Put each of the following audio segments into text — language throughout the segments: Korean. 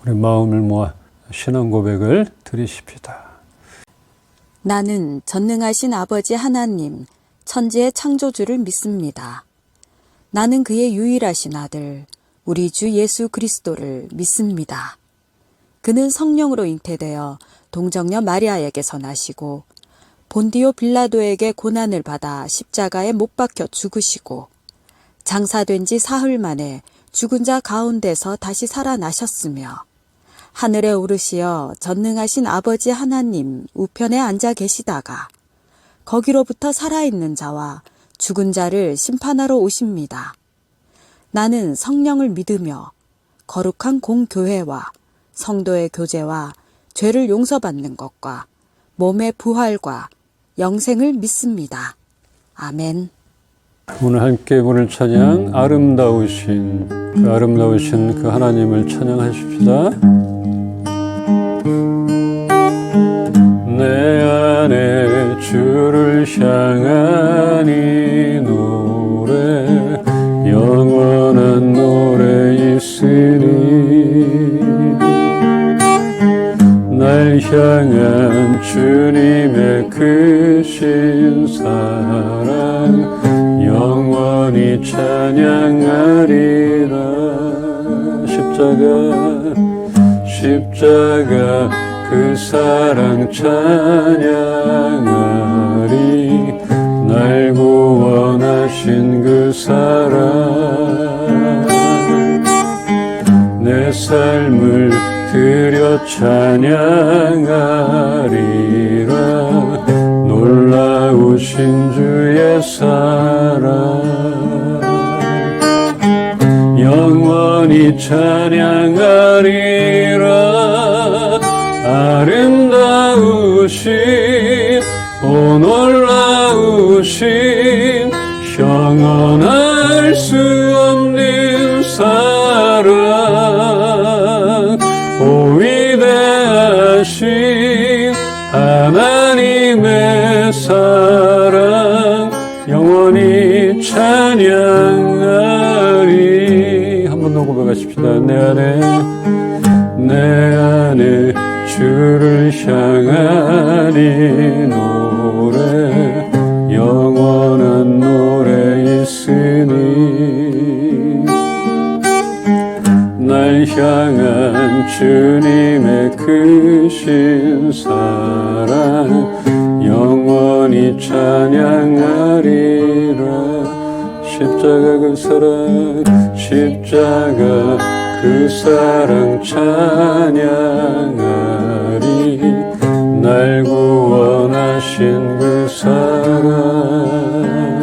우리 마음을 모아 신앙 고백을 드리십시다. 나는 전능하신 아버지 하나님, 천지의 창조주를 믿습니다. 나는 그의 유일하신 아들, 우리 주 예수 그리스도를 믿습니다. 그는 성령으로 잉태되어 동정녀 마리아에게서 나시고 본디오 빌라도에게 고난을 받아 십자가에 못 박혀 죽으시고 장사된 지 사흘 만에 죽은 자 가운데서 다시 살아나셨으며 하늘에 오르시어 전능하신 아버지 하나님 우편에 앉아 계시다가 거기로부터 살아있는 자와 죽은 자를 심판하러 오십니다. 나는 성령을 믿으며 거룩한 공교회와 성도의 교제와 죄를 용서받는 것과 몸의 부활과 영생을 믿습니다. 아멘. 오늘 함께 부를 찬양 아름다우신 그 하나님을 찬양하십시다. 내 안에 주를 향한 이 노래 영원한 노래 있으니 날 향한 주님의 크신 사랑 영원히 찬양하리라. 십자가 그 사랑 찬양하리. 날 구원하신 그 사랑 내 삶을 드려 찬양하리라. 놀라우신 주의 사랑 영원히 찬양하리라. 아름다우신 오 놀라우신 형언할 수 없는 사랑 오 위대하신 하나님의 사랑 영원히 찬양하리. 한 번 더 고백하십시다. 내 안에 주를 향한 이 노래 영원한 노래 있으니 날 향한 주님의 크신 사랑 영원히 찬양하리라. 십자가 그 사랑 찬양하리. 날 구원하신 그 사랑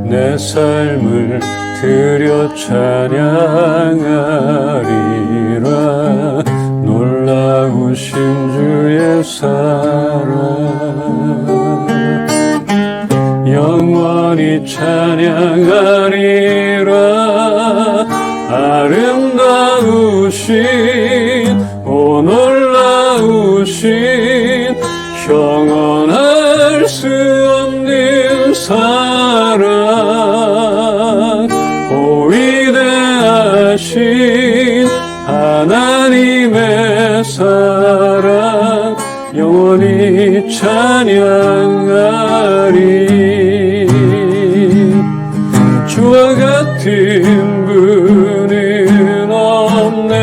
내 삶을 드려 찬양하리라. 놀라우신 주의 사랑 영원히 찬양하리라. 아름다우신 오 놀라우신 형언할 수 없는 사랑 오 위대하신 하나님의 사랑 영원히 찬양하리. 주와 같은 분은 없네.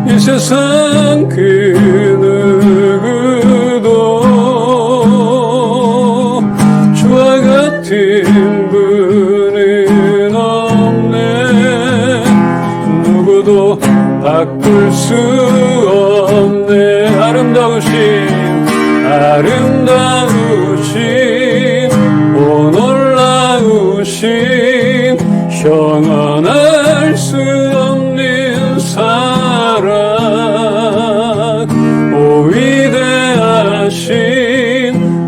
이 세상 그 누구도 주와 같은 분은 없네. 누구도 바꿀 수 없네. 아름다우신 오 놀라우신 형언할 수 없는 사랑 오 위대하신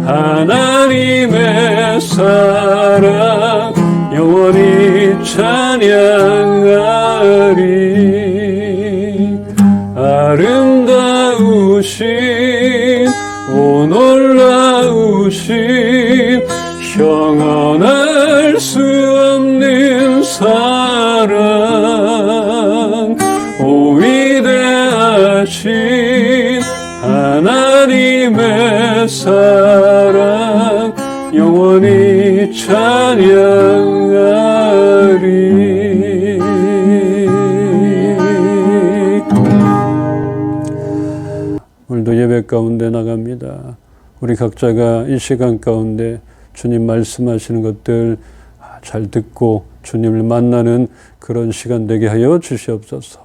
하나님의 사랑 영원히 찬양하리. 아름다우신 오 놀라우신 형언할 수 없는 사랑 사랑 영원히 찬양하리. 오늘도 예배 가운데 나갑니다. 우리 각자가 이 시간 가운데 주님 말씀하시는 것들 잘 듣고 주님을 만나는 그런 시간 되게 하여 주시옵소서.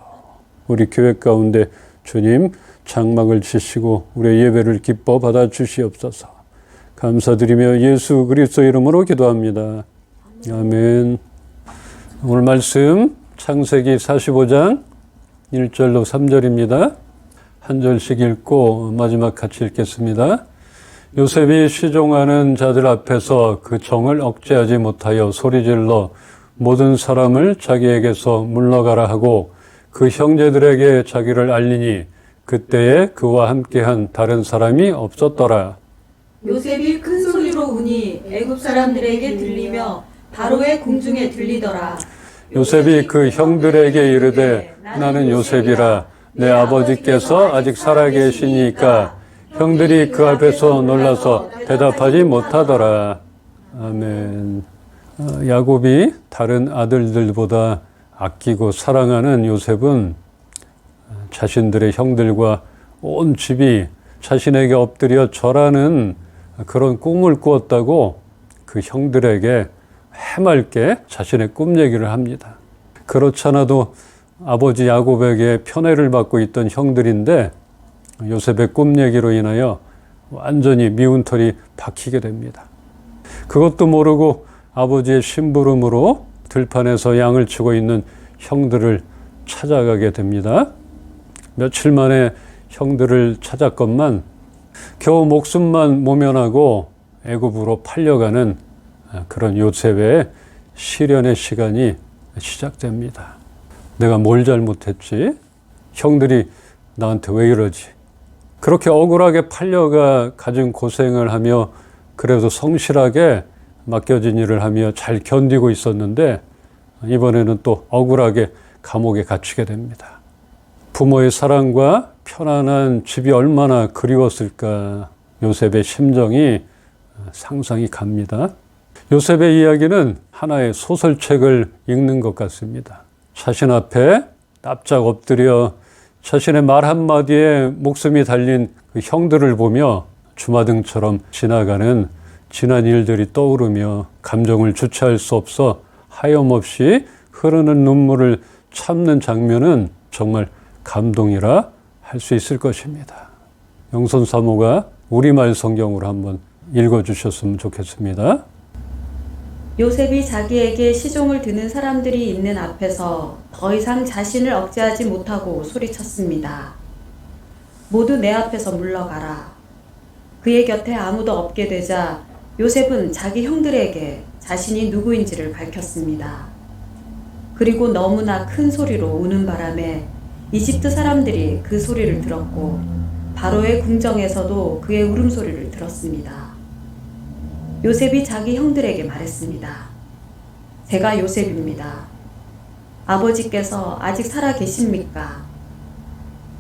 우리 교회 가운데 주님 장막을 치시고 우리의 예배를 기뻐 받아 주시옵소서. 감사드리며 예수 그리스도 이름으로 기도합니다. 아멘. 오늘 말씀 창세기 45장 1절로 3절입니다. 한 절씩 읽고 마지막 같이 읽겠습니다. 요셉이 시종하는 자들 앞에서 그 정을 억제하지 못하여 소리질러 모든 사람을 자기에게서 물러가라 하고 그 형제들에게 자기를 알리니 그때에 그와 함께한 다른 사람이 없었더라. 요셉이 큰 소리로 우니 애굽 사람들에게 들리며 바로의 궁중에 들리더라. 요셉이 그 형들에게 이르되 나는 요셉이라. 내 아버지께서 아직 살아계시니까 형들이 그 앞에서 놀라서 대답하지 못하더라. 아멘. 야곱이 다른 아들들보다 아끼고 사랑하는 요셉은 자신들의 형들과 온 집이 자신에게 엎드려 절하는 그런 꿈을 꾸었다고 그 형들에게 해맑게 자신의 꿈 얘기를 합니다. 그렇지 않아도 아버지 야곱에게 편애를 받고 있던 형들인데 요셉의 꿈 얘기로 인하여 완전히 미운 털이 박히게 됩니다. 그것도 모르고 아버지의 심부름으로 들판에서 양을 치고 있는 형들을 찾아가게 됩니다. 며칠 만에 형들을 찾았건만 겨우 목숨만 모면하고 애굽으로 팔려가는 그런 요셉의 시련의 시간이 시작됩니다. 내가 뭘 잘못했지? 형들이 나한테 왜 이러지? 그렇게 억울하게 팔려가 가진 고생을 하며 그래도 성실하게 맡겨진 일을 하며 잘 견디고 있었는데 이번에는 또 억울하게 감옥에 갇히게 됩니다. 부모의 사랑과 편안한 집이 얼마나 그리웠을까 요셉의 심정이 상상이 갑니다. 요셉의 이야기는 하나의 소설책을 읽는 것 같습니다. 자신 앞에 납작 엎드려 자신의 말 한마디에 목숨이 달린 그 형들을 보며 주마등처럼 지나가는 지난 일들이 떠오르며 감정을 주체할 수 없어 하염없이 흐르는 눈물을 참는 장면은 정말 감동이라 할 수 있을 것입니다. 영선 사모가 우리말 성경으로 한번 읽어주셨으면 좋겠습니다. 요셉이 자기에게 시종을 드는 사람들이 있는 앞에서 더 이상 자신을 억제하지 못하고 소리쳤습니다. 모두 내 앞에서 물러가라. 그의 곁에 아무도 없게 되자 요셉은 자기 형들에게 자신이 누구인지를 밝혔습니다. 그리고 너무나 큰 소리로 우는 바람에 이집트 사람들이 그 소리를 들었고 바로의 궁정에서도 그의 울음소리를 들었습니다. 요셉이 자기 형들에게 말했습니다. 제가 요셉입니다. 아버지께서 아직 살아 계십니까?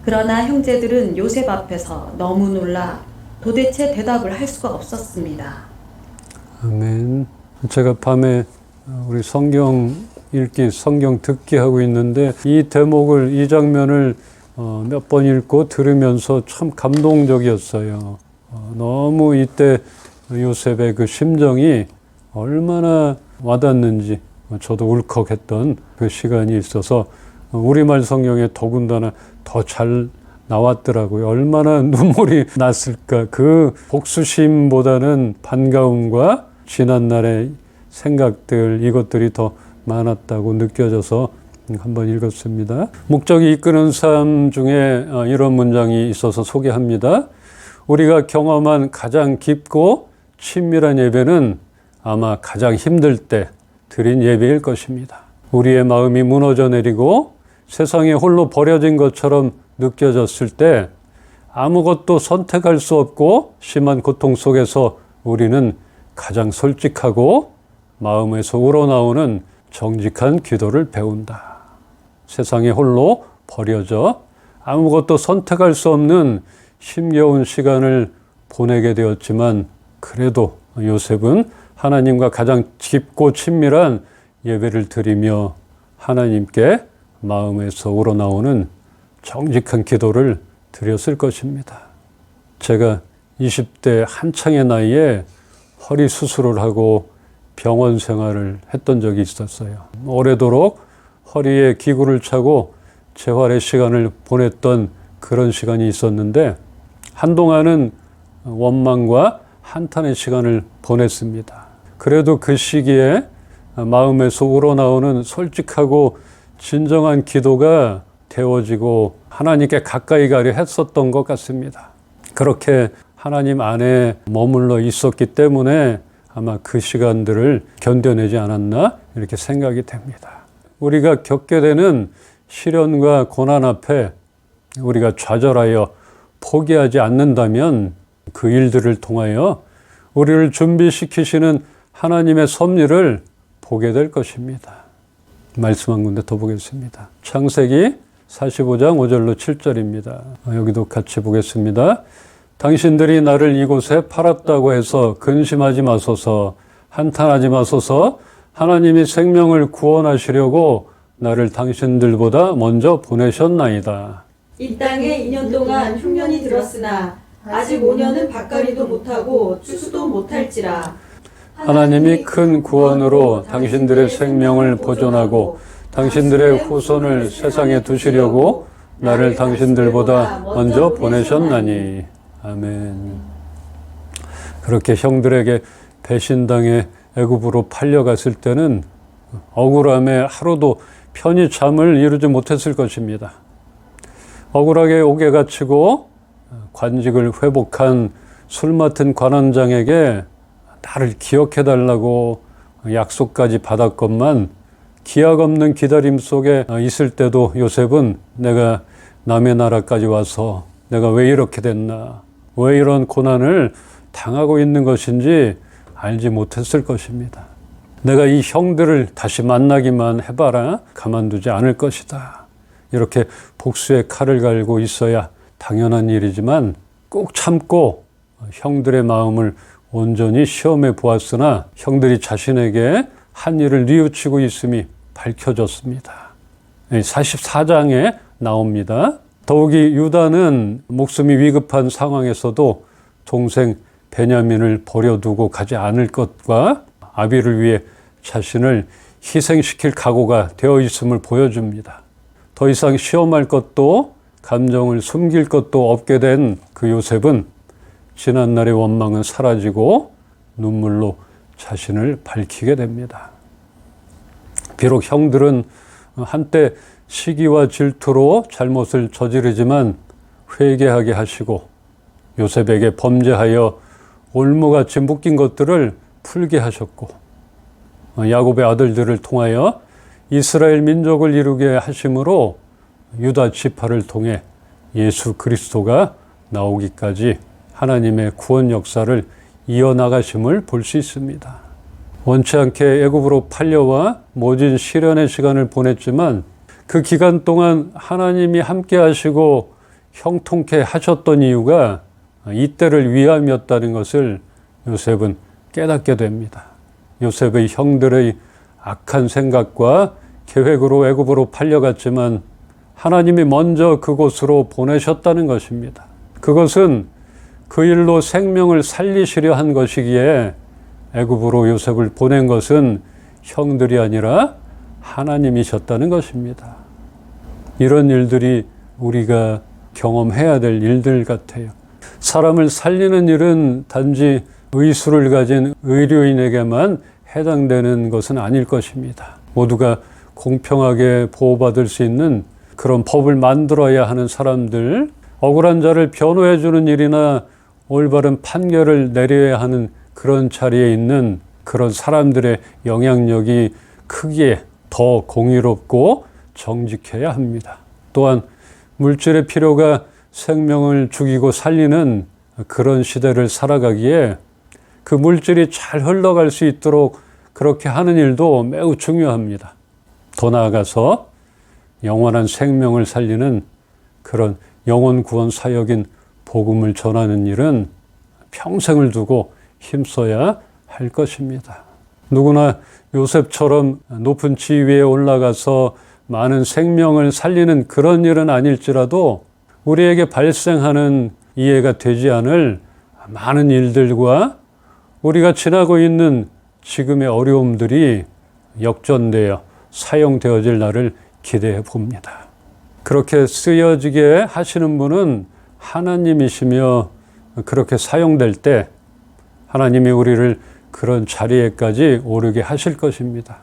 그러나 형제들은 요셉 앞에서 너무 놀라 도대체 대답을 할 수가 없었습니다. 아멘. 제가 밤에 우리 성경 읽기, 성경 듣기 하고 있는데 이 대목을, 이 장면을 몇 번 읽고 들으면서 참 감동적이었어요. 너무 이때 요셉의 그 심정이 얼마나 와닿는지 저도 울컥했던 그 시간이 있어서 우리말 성경에 더군다나 더 잘 나왔더라고요. 얼마나 눈물이 났을까. 그 복수심보다는 반가움과 지난날의 생각들, 이것들이 더 많았다고 느껴져서 한번 읽었습니다. 목적이 이끄는 삶 중에 이런 문장이 있어서 소개합니다. 우리가 경험한 가장 깊고 친밀한 예배는 아마 가장 힘들 때 드린 예배일 것입니다. 우리의 마음이 무너져 내리고 세상에 홀로 버려진 것처럼 느껴졌을 때 아무것도 선택할 수 없고 심한 고통 속에서 우리는 가장 솔직하고 마음에서 우러나오는 정직한 기도를 배운다. 세상에 홀로 버려져 아무것도 선택할 수 없는 힘겨운 시간을 보내게 되었지만 그래도 요셉은 하나님과 가장 깊고 친밀한 예배를 드리며 하나님께 마음에서 우러나오는 정직한 기도를 드렸을 것입니다. 제가 20대 한창의 나이에 허리 수술을 하고 병원 생활을 했던 적이 있었어요. 오래도록 허리에 기구를 차고 재활의 시간을 보냈던 그런 시간이 있었는데 한동안은 원망과 한탄의 시간을 보냈습니다. 그래도 그 시기에 마음에서 우러나오는 솔직하고 진정한 기도가 데워지고 하나님께 가까이 가려 했었던 것 같습니다. 그렇게 하나님 안에 머물러 있었기 때문에 아마 그 시간들을 견뎌내지 않았나 이렇게 생각이 됩니다. 우리가 겪게 되는 시련과 고난 앞에 우리가 좌절하여 포기하지 않는다면 그 일들을 통하여 우리를 준비시키시는 하나님의 섭리를 보게 될 것입니다. 말씀 한 군데 더 보겠습니다. 창세기 45장 5절로 7절입니다. 여기도 같이 보겠습니다. 당신들이 나를 이곳에 팔았다고 해서 근심하지 마소서, 한탄하지 마소서. 하나님이 생명을 구원하시려고 나를 당신들보다 먼저 보내셨나이다. 이 땅에 2년 동안 흉년이 들었으나 아직 5년은 밭갈이도 못하고 추수도 못할지라. 하나님이 큰 구원으로 당신들의 생명을 보존하고 당신들의 후손을 세상에 두시려고 나를 당신들보다 먼저 보내셨나니. 아멘. 그렇게 형들에게 배신당해 애굽으로 팔려갔을 때는 억울함에 하루도 편히 잠을 이루지 못했을 것입니다. 억울하게 옥에 갇히고 관직을 회복한 술 맡은 관원장에게 나를 기억해달라고 약속까지 받았건만 기약 없는 기다림 속에 있을 때도 요셉은 내가 남의 나라까지 와서 내가 왜 이렇게 됐나, 왜 이런 고난을 당하고 있는 것인지 알지 못했을 것입니다. 내가 이 형들을 다시 만나기만 해봐라 가만두지 않을 것이다. 이렇게 복수의 칼을 갈고 있어야 당연한 일이지만 꼭 참고 형들의 마음을 온전히 시험해 보았으나 형들이 자신에게 한 일을 뉘우치고 있음이 밝혀졌습니다. 44장에 나옵니다. 더욱이 유다는 목숨이 위급한 상황에서도 동생 베냐민을 버려두고 가지 않을 것과 아비를 위해 자신을 희생시킬 각오가 되어 있음을 보여줍니다. 더 이상 시험할 것도 감정을 숨길 것도 없게 된 그 요셉은 지난날의 원망은 사라지고 눈물로 자신을 밝히게 됩니다. 비록 형들은 한때 시기와 질투로 잘못을 저지르지만 회개하게 하시고 요셉에게 범죄하여 올무같이 묶인 것들을 풀게 하셨고 야곱의 아들들을 통하여 이스라엘 민족을 이루게 하심으로 유다 지파를 통해 예수 그리스도가 나오기까지 하나님의 구원 역사를 이어나가심을 볼 수 있습니다. 원치 않게 애굽으로 팔려와 모진 시련의 시간을 보냈지만 그 기간 동안 하나님이 함께 하시고 형통케 하셨던 이유가 이때를 위함이었다는 것을 요셉은 깨닫게 됩니다. 요셉의 형들의 악한 생각과 계획으로 애굽으로 팔려갔지만 하나님이 먼저 그곳으로 보내셨다는 것입니다. 그것은 그 일로 생명을 살리시려 한 것이기에 애굽으로 요셉을 보낸 것은 형들이 아니라 하나님이셨다는 것입니다. 이런 일들이 우리가 경험해야 될 일들 같아요. 사람을 살리는 일은 단지 의술을 가진 의료인에게만 해당되는 것은 아닐 것입니다. 모두가 공평하게 보호받을 수 있는 그런 법을 만들어야 하는 사람들, 억울한 자를 변호해 주는 일이나 올바른 판결을 내려야 하는 그런 자리에 있는 그런 사람들의 영향력이 크기에 더 공의롭고 정직해야 합니다. 또한 물질의 필요가 생명을 죽이고 살리는 그런 시대를 살아가기에 그 물질이 잘 흘러갈 수 있도록 그렇게 하는 일도 매우 중요합니다. 더 나아가서 영원한 생명을 살리는 그런 영혼 구원 사역인 복음을 전하는 일은 평생을 두고 힘써야 할 것입니다. 누구나 요셉처럼 높은 지위에 올라가서 많은 생명을 살리는 그런 일은 아닐지라도 우리에게 발생하는 이해가 되지 않을 많은 일들과 우리가 지나고 있는 지금의 어려움들이 역전되어 사용되어질 날을 기대해 봅니다. 그렇게 쓰여지게 하시는 분은 하나님이시며 그렇게 사용될 때 하나님이 우리를 그런 자리에까지 오르게 하실 것입니다.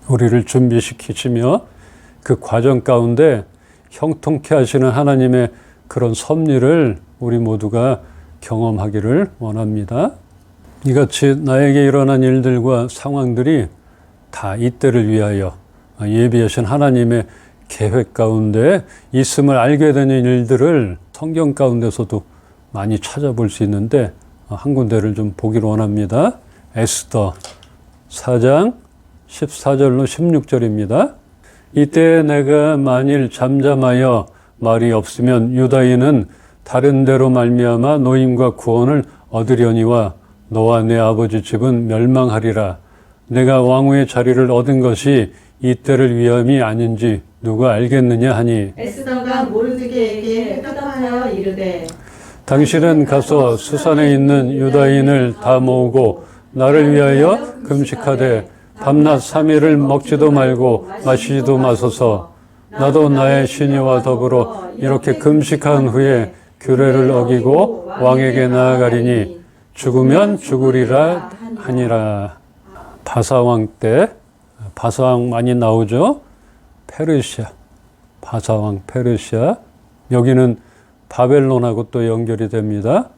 우리를 준비시키시며 그 과정 가운데 형통케 하시는 하나님의 그런 섭리를 우리 모두가 경험하기를 원합니다. 이같이 나에게 일어난 일들과 상황들이 다 이때를 위하여 예비하신 하나님의 계획 가운데 있음을 알게 되는 일들을 성경 가운데서도 많이 찾아볼 수 있는데 한 군데를 좀 보기를 원합니다. 에스더 4장 14절로 16절입니다. 이때 내가 만일 잠잠하여 말이 없으면 유다인은 다른 데로 말미암아 노임과 구원을 얻으려니와 너와 내 아버지 집은 멸망하리라. 내가 왕후의 자리를 얻은 것이 이때를 위함이 아닌지 누가 알겠느냐 하니 에스더가 모르드게에게 회답하여 이르되 당신은 가서 수산에 있는 유다인을 다 모으고 나를 위하여 금식하되 밤낮 3일을 먹지도 말고 마시지도 마소서. 나도 나의 신이와 더불어 이렇게 금식한 후에 규례를 어기고 왕에게 나아가리니 죽으면 죽으리라 하니라. 바사왕 때, 바사왕 많이 나오죠? 페르시아, 바사왕 페르시아. 여기는 바벨론하고 또 연결이 됩니다.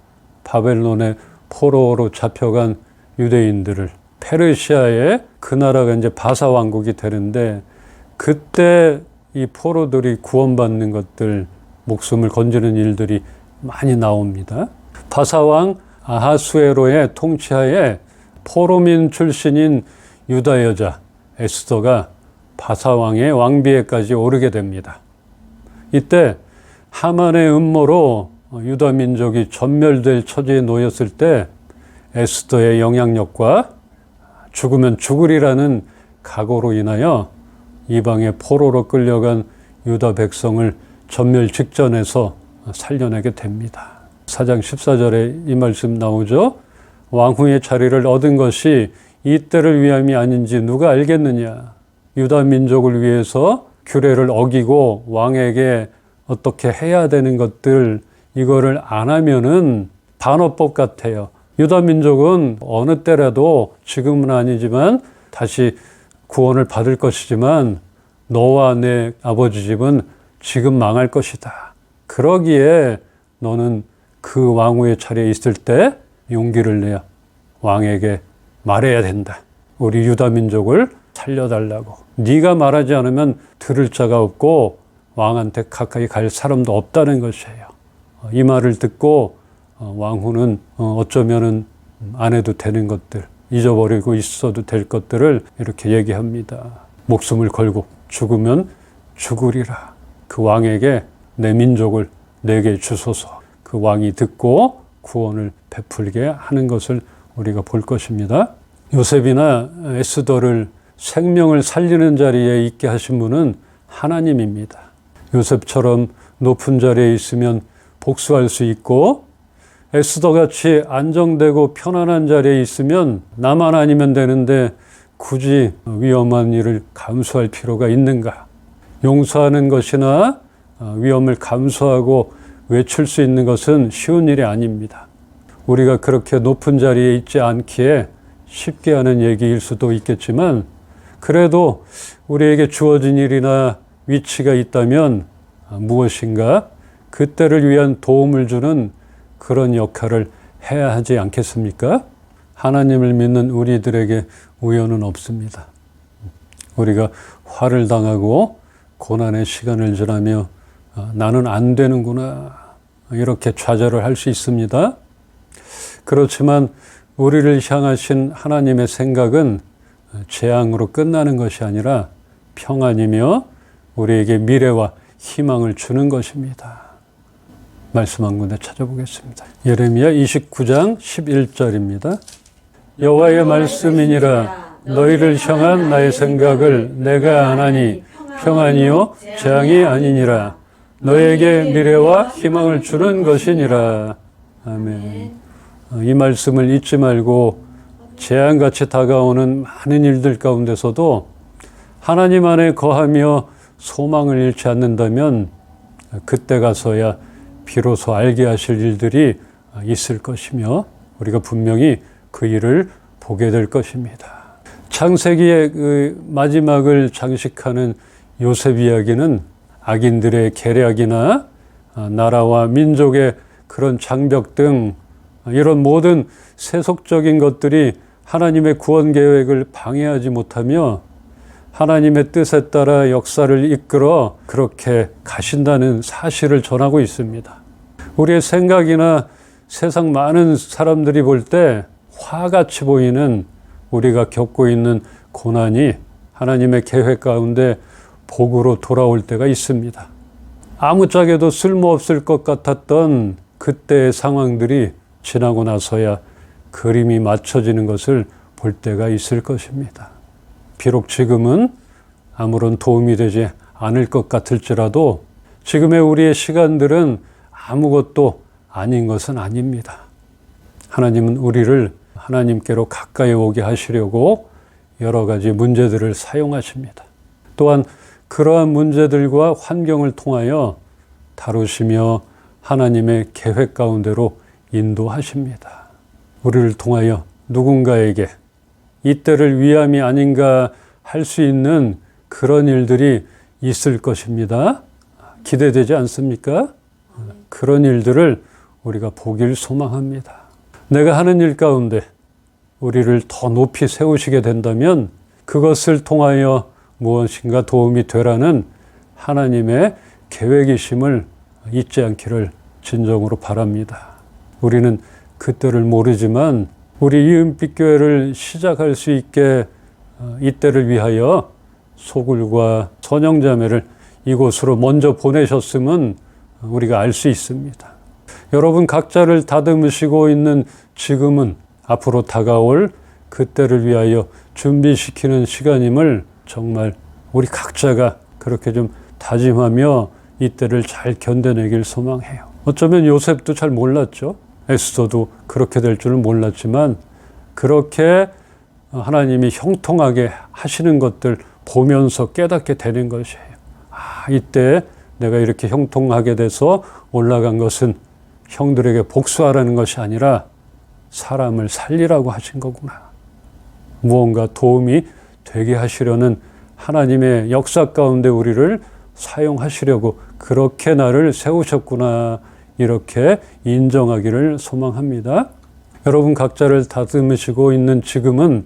바벨론의 포로로 잡혀간 유대인들을 페르시아의 그 나라가 이제 바사 왕국이 되는데 그때 이 포로들이 구원받는 것들, 목숨을 건지는 일들이 많이 나옵니다. 바사 왕 아하수에로의 통치하에 포로민 출신인 유다 여자 에스더가 바사 왕의 왕비에까지 오르게 됩니다. 이때 하만의 음모로 유다 민족이 전멸될 처지에 놓였을 때 에스더의 영향력과 죽으면 죽으리라는 각오로 인하여 이방의 포로로 끌려간 유다 백성을 전멸 직전에서 살려내게 됩니다. 4장 14절에 이 말씀 나오죠. 왕후의 자리를 얻은 것이 이때를 위함이 아닌지 누가 알겠느냐. 유다 민족을 위해서 규례를 어기고 왕에게 어떻게 해야 되는 것들, 이거를 안 하면은 반어법 같아요. 유다 민족은 어느 때라도, 지금은 아니지만 다시 구원을 받을 것이지만 너와 내 아버지 집은 지금 망할 것이다. 그러기에 너는 그 왕후의 자리에 있을 때 용기를 내어 왕에게 말해야 된다. 우리 유다 민족을 살려달라고. 네가 말하지 않으면 들을 자가 없고 왕한테 가까이 갈 사람도 없다는 것이에요. 이 말을 듣고 왕후는 어쩌면은 안 해도 되는 것들, 잊어버리고 있어도 될 것들을 이렇게 얘기합니다. 목숨을 걸고 죽으면 죽으리라. 그 왕에게 내 민족을 내게 주소서. 그 왕이 듣고 구원을 베풀게 하는 것을 우리가 볼 것입니다. 요셉이나 에스더를 생명을 살리는 자리에 있게 하신 분은 하나님입니다. 요셉처럼 높은 자리에 있으면 복수할 수 있고 에스더같이 안정되고 편안한 자리에 있으면 나만 아니면 되는데 굳이 위험한 일을 감수할 필요가 있는가? 용서하는 것이나 위험을 감수하고 외칠 수 있는 것은 쉬운 일이 아닙니다. 우리가 그렇게 높은 자리에 있지 않기에 쉽게 하는 얘기일 수도 있겠지만 그래도 우리에게 주어진 일이나 위치가 있다면 무엇인가 그때를 위한 도움을 주는 그런 역할을 해야 하지 않겠습니까? 하나님을 믿는 우리들에게 우연은 없습니다. 우리가 화를 당하고 고난의 시간을 지나며 나는 안 되는구나 이렇게 좌절을 할 수 있습니다. 그렇지만 우리를 향하신 하나님의 생각은 재앙으로 끝나는 것이 아니라 평안이며 우리에게 미래와 희망을 주는 것입니다. 말씀 한 군데 찾아보겠습니다. 예레미야 29장 11절입니다. 여호와의 말씀이니라 너희를 향한 나의 생각을 내가 아나니 평안이요 재앙이 아니니라 너에게 미래와 희망을 주는 것이니라. 아멘. 이 말씀을 잊지 말고 재앙같이 다가오는 많은 일들 가운데서도 하나님 안에 거하며 소망을 잃지 않는다면 그때 가서야 비로소 알게 하실 일들이 있을 것이며 우리가 분명히 그 일을 보게 될 것입니다. 창세기의 그 마지막을 장식하는 요셉 이야기는 악인들의 계략이나 나라와 민족의 그런 장벽 등 이런 모든 세속적인 것들이 하나님의 구원 계획을 방해하지 못하며 하나님의 뜻에 따라 역사를 이끌어 그렇게 가신다는 사실을 전하고 있습니다. 우리의 생각이나 세상 많은 사람들이 볼 때 화같이 보이는 우리가 겪고 있는 고난이 하나님의 계획 가운데 복으로 돌아올 때가 있습니다. 아무짝에도 쓸모없을 것 같았던 그때의 상황들이 지나고 나서야 그림이 맞춰지는 것을 볼 때가 있을 것입니다. 비록 지금은 아무런 도움이 되지 않을 것 같을지라도 지금의 우리의 시간들은 아무것도 아닌 것은 아닙니다. 하나님은 우리를 하나님께로 가까이 오게 하시려고 여러 가지 문제들을 사용하십니다. 또한 그러한 문제들과 환경을 통하여 다루시며 하나님의 계획 가운데로 인도하십니다. 우리를 통하여 누군가에게 이때를 위함이 아닌가 할 수 있는 그런 일들이 있을 것입니다. 기대되지 않습니까? 그런 일들을 우리가 보길 소망합니다. 내가 하는 일 가운데 우리를 더 높이 세우시게 된다면 그것을 통하여 무엇인가 도움이 되라는 하나님의 계획이심을 잊지 않기를 진정으로 바랍니다. 우리는 그때를 모르지만 우리 이은빛교회를 시작할 수 있게 이때를 위하여 소굴과 선영자매를 이곳으로 먼저 보내셨음은 우리가 알 수 있습니다. 여러분 각자를 다듬으시고 있는 지금은 앞으로 다가올 그때를 위하여 준비시키는 시간임을 정말 우리 각자가 그렇게 좀 다짐하며 이때를 잘 견뎌내길 소망해요. 어쩌면 요셉도 잘 몰랐죠. 에스더도 그렇게 될 줄은 몰랐지만 그렇게 하나님이 형통하게 하시는 것들 보면서 깨닫게 되는 것이에요. 이때 내가 이렇게 형통하게 돼서 올라간 것은 형들에게 복수하라는 것이 아니라 사람을 살리라고 하신 거구나. 무언가 도움이 되게 하시려는 하나님의 역사 가운데 우리를 사용하시려고 그렇게 나를 세우셨구나. 이렇게 인정하기를 소망합니다. 여러분 각자를 다듬으시고 있는 지금은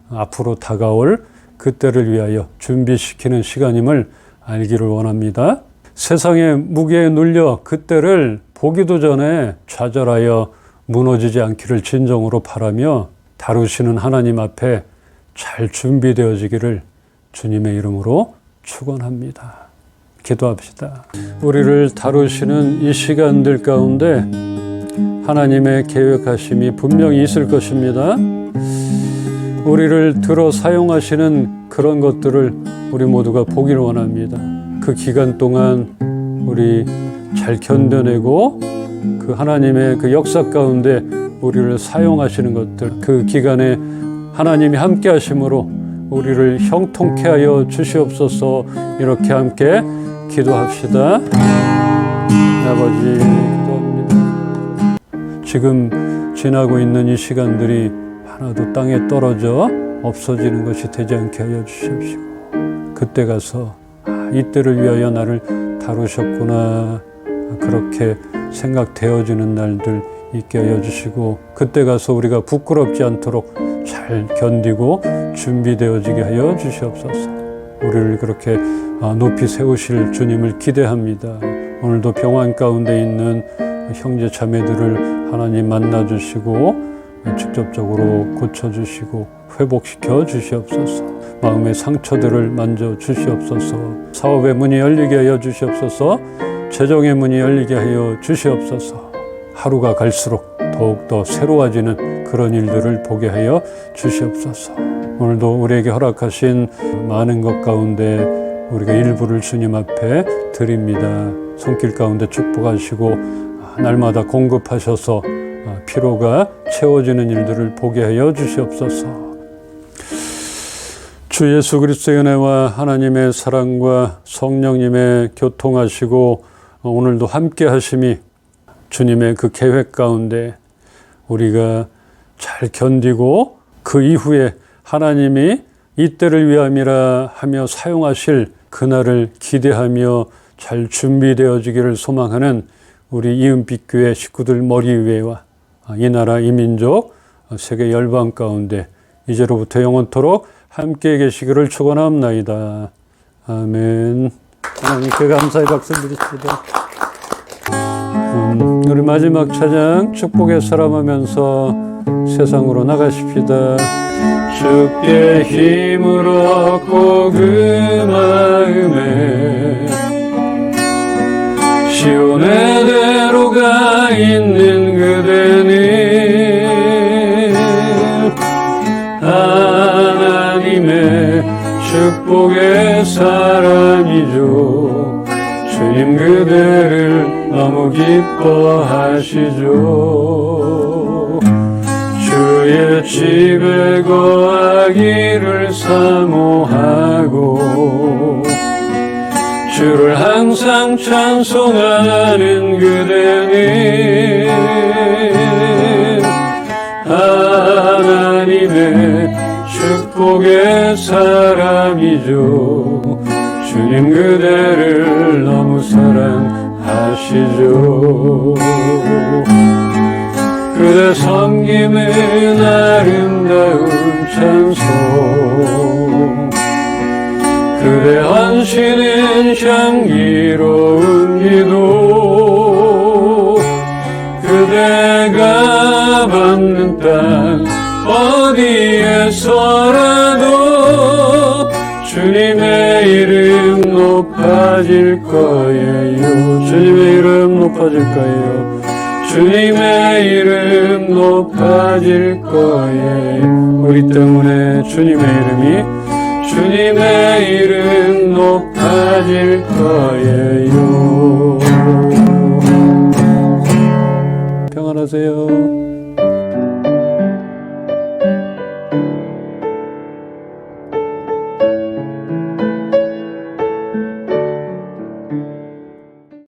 앞으로 다가올 그때를 위하여 준비시키는 시간임을 알기를 원합니다. 세상의 무게에 눌려 그때를 보기도 전에 좌절하여 무너지지 않기를 진정으로 바라며 다루시는 하나님 앞에 잘 준비되어지기를 주님의 이름으로 축원합니다. 기도합시다. 우리를 다루시는 이 시간들 가운데 하나님의 계획하심이 분명히 있을 것입니다. 우리를 들어 사용하시는 그런 것들을 우리 모두가 보기를 원합니다. 그 기간 동안 우리 잘 견뎌내고 그 하나님의 그 역사 가운데 우리를 사용하시는 것들, 그 기간에 하나님이 함께 하심으로 우리를 형통케 하여 주시옵소서. 이렇게 함께 기도합시다. 아버지, 기도합니다. 지금 지나고 있는 이 시간들이 하나도 땅에 떨어져 없어지는 것이 되지 않게 하여 주십시오. 그때 가서 이때를 위하여 나를 다루셨구나, 그렇게 생각되어지는 날들 있게 하여 주시고, 그때 가서 우리가 부끄럽지 않도록 잘 견디고 준비되어지게 하여 주시옵소서. 우리를 그렇게 높이 세우실 주님을 기대합니다. 오늘도 병환 가운데 있는 형제 자매들을 하나님 만나주시고 직접적으로 고쳐주시고 회복시켜 주시옵소서. 마음의 상처들을 만져 주시옵소서. 사업의 문이 열리게 하여 주시옵소서. 재정의 문이 열리게 하여 주시옵소서. 하루가 갈수록 더욱더 새로워지는 그런 일들을 보게 하여 주시옵소서. 오늘도 우리에게 허락하신 많은 것 가운데 우리가 일부를 주님 앞에 드립니다. 손길 가운데 축복하시고 날마다 공급하셔서 피로가 채워지는 일들을 보게 하여 주시옵소서. 주 예수 그리스도의 은혜와 하나님의 사랑과 성령님의 교통하시고 오늘도 함께 하심이 주님의 그 계획 가운데 우리가 잘 견디고 그 이후에 하나님이 이때를 위함이라 하며 사용하실 그날을 기대하며 잘 준비되어지기를 소망하는 우리 이은빛교회 식구들 머리 위에와 이 나라 이 민족 세계 열방 가운데 이제로부터 영원토록 함께 계시기를 축원합나이다. 아멘. 하나님께 감사의 박수 드립시다. 우리 마지막 찬양 축복의 사람하면서 세상으로 나가십시다. 주께 힘을 얻고 그 마음에 시온의 대로가 있는 그대는 하나님의 축복의 사람이죠. 주님 그대를 너무 기뻐하시죠. 주의 집에 거하기를 사모하고 주를 항상 찬송하는 그대는 하나님의 축복의 사람이죠. 주님 그대를 너무 사랑하시죠. 그대 섬김은 아름다운 찬송, 그대 헌신은 향기로운 기도, 그대가 받는 땅 어디에서라도 주님의 이름 높아질 거예요. 주님의 이름 높아질 거예요. 주님의 이름 높아질 거예요. 우리 때문에 주님의 이름 높아질 거예요. 평안하세요.